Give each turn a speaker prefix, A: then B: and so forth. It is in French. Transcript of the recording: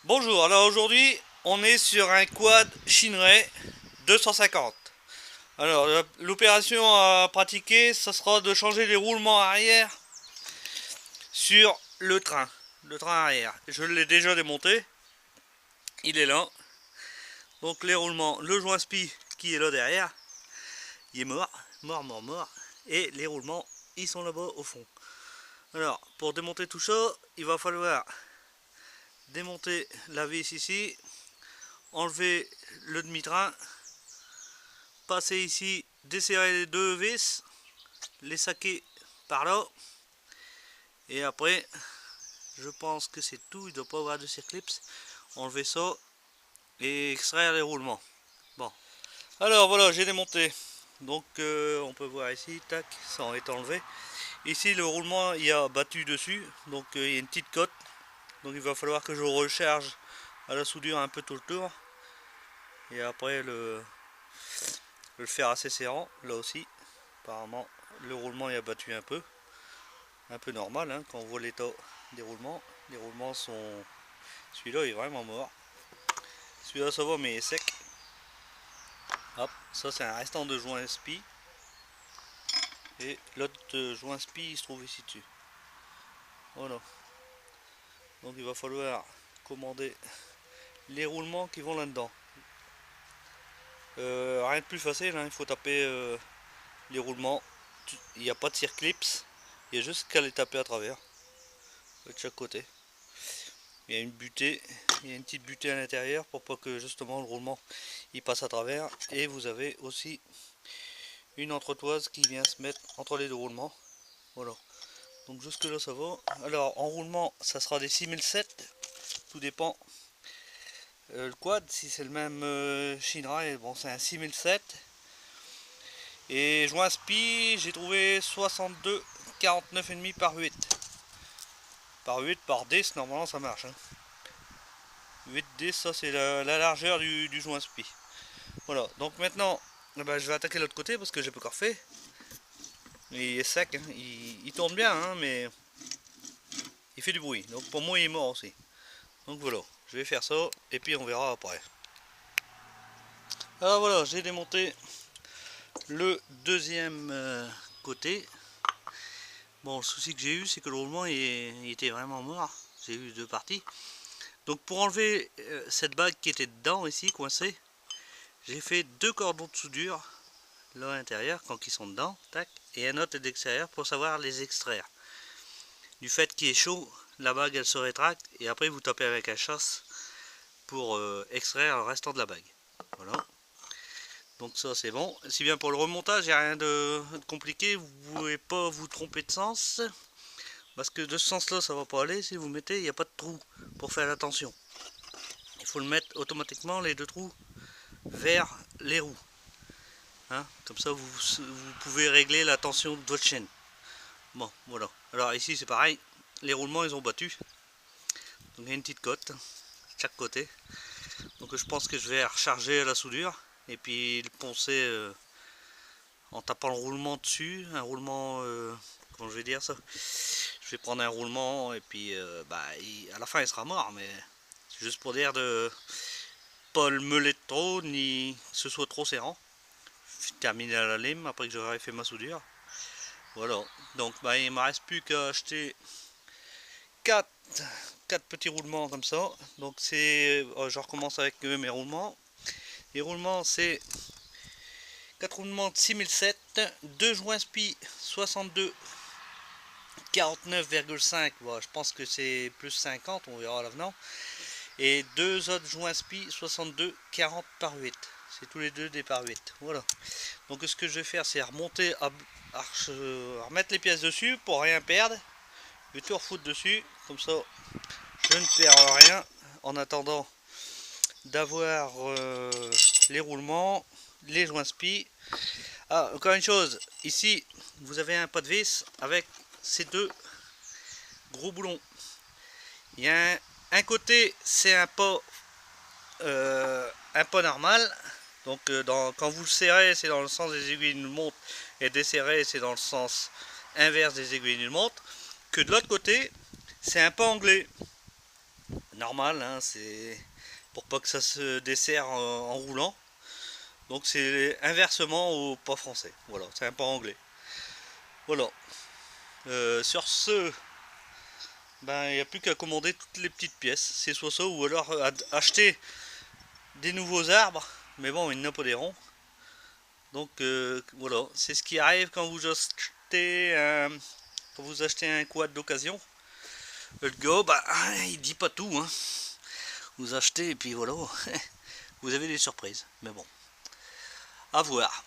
A: Bonjour, alors aujourd'hui on est sur un quad Shinray 250. Alors l'opération à pratiquer, ce sera de changer les roulements arrière sur le train arrière. Je l'ai déjà démonté, il est là. Donc les roulements, le joint spi qui est là derrière, il est mort. Et les roulements, ils sont là-bas au fond. Alors pour démonter tout ça, il va falloir démonter la vis ici, enlever le demi-train, passer ici, desserrer les deux vis, les saquer par là, et après je pense que c'est tout, il ne doit pas avoir de circlips, enlever ça et extraire les roulements. Bon, alors voilà, j'ai démonté, donc on peut voir ici, tac, ça en est enlevé. Ici le roulement il y a battu dessus, donc il y a une petite cote, donc il va falloir que je recharge à la soudure un peu tout le tour, et après le faire assez serrant, là aussi, apparemment le roulement il a battu un peu normal hein, quand on voit l'état des roulements. Les roulements sont... Celui-là est vraiment mort. Celui-là ça va mais il est sec. Hop, ça c'est un restant de joint spi. Et l'autre joint spi il se trouve ici dessus. Voilà. Donc il va falloir commander les roulements qui vont là-dedans. Rien de plus facile, hein, il faut taper les roulements. Il n'y a pas de circlips, il y a juste qu'à les taper à travers. De chaque côté. Il y a une butée, il y a une petite butée à l'intérieur pour pas que justement le roulement il passe à travers. Et vous avez aussi une entretoise qui vient se mettre entre les deux roulements. Voilà. Donc jusque là ça va. Alors en roulement ça sera des 6007. Tout dépend. Le quad si c'est le même Shinray, bon c'est un 6007. Et joint spi j'ai trouvé 62 49,5 par 8. Par 8 par 10 normalement ça marche. Hein. 8-10 ça c'est la largeur du joint spi. Voilà, donc maintenant je vais attaquer l'autre côté parce que j'ai pas encore fait. Il est sec, hein. Il tourne bien hein, mais il fait du bruit. Donc pour moi il est mort aussi. Donc voilà, je vais faire ça et puis on verra après. Alors voilà, j'ai démonté le deuxième côté. Bon, le souci que j'ai eu c'est que le roulement il était vraiment mort. J'ai eu deux parties. Donc pour enlever cette bague qui était dedans ici, coincée, j'ai fait deux cordons de soudure là à l'intérieur quand ils sont dedans, tac, et un autre d'extérieur pour savoir les extraire. Du fait qu'il est chaud, la bague elle se rétracte et après vous tapez avec un chasse pour extraire le restant de la bague. Voilà. Donc ça c'est bon. Si bien pour le remontage, il n'y a rien de compliqué, vous ne pouvez pas vous tromper de sens. Parce que de ce sens là ça va pas aller, si vous mettez, il n'y a pas de trou pour faire attention. Il faut le mettre automatiquement les deux trous vers les roues. Hein, comme ça vous pouvez régler la tension de votre chaîne. Bon voilà. Alors ici c'est pareil, les roulements ils ont battu. Donc il y a une petite cote de chaque côté. Donc je pense que je vais recharger la soudure et puis le poncer en tapant le roulement dessus. Un roulement, comment je vais dire ça, je vais prendre un roulement et puis à la fin il sera mort, mais c'est juste pour dire de pas le meuler trop ni que ce soit trop serrant. Je termine à la lime après que j'aurai fait ma soudure. Voilà, donc il ne me reste plus qu'à acheter 4 petits roulements comme ça. Donc c'est, je recommence avec mes roulements. Les roulements c'est 4 roulements de 6007, 2 joints spi 62 49,5, bon, je pense que c'est plus 50, on verra à l'avenant. Et 2 autres joints spi 62 40 par 8. C'est tous les deux des par 8. Voilà. Donc ce que je vais faire c'est remonter à remettre les pièces dessus pour rien perdre. Je vais tout refoutre dessus, comme ça je ne perds rien en attendant d'avoir les roulements, les joints spi. Ah, encore une chose, ici vous avez un pas de vis avec ces deux gros boulons. Il y a un côté c'est un pas normal, donc quand vous le serrez c'est dans le sens des aiguilles d'une montre et desserrez c'est dans le sens inverse des aiguilles d'une montre. Que de l'autre côté c'est un pas anglais. normal, hein, c'est pour pas que ça se desserre en roulant. Donc c'est inversement au pas français. Voilà, c'est un pas anglais. Voilà. Sur ce, ben il n'y a plus qu'à commander toutes les petites pièces. C'est soit ça ou alors acheter des nouveaux arbres. Mais bon, il n'y en a pas des ronds. Donc voilà, c'est ce qui arrive quand vous achetez un quad d'occasion. Le gars, bah, il dit pas tout, hein. Vous achetez et puis voilà, vous avez des surprises. Mais bon, à voir.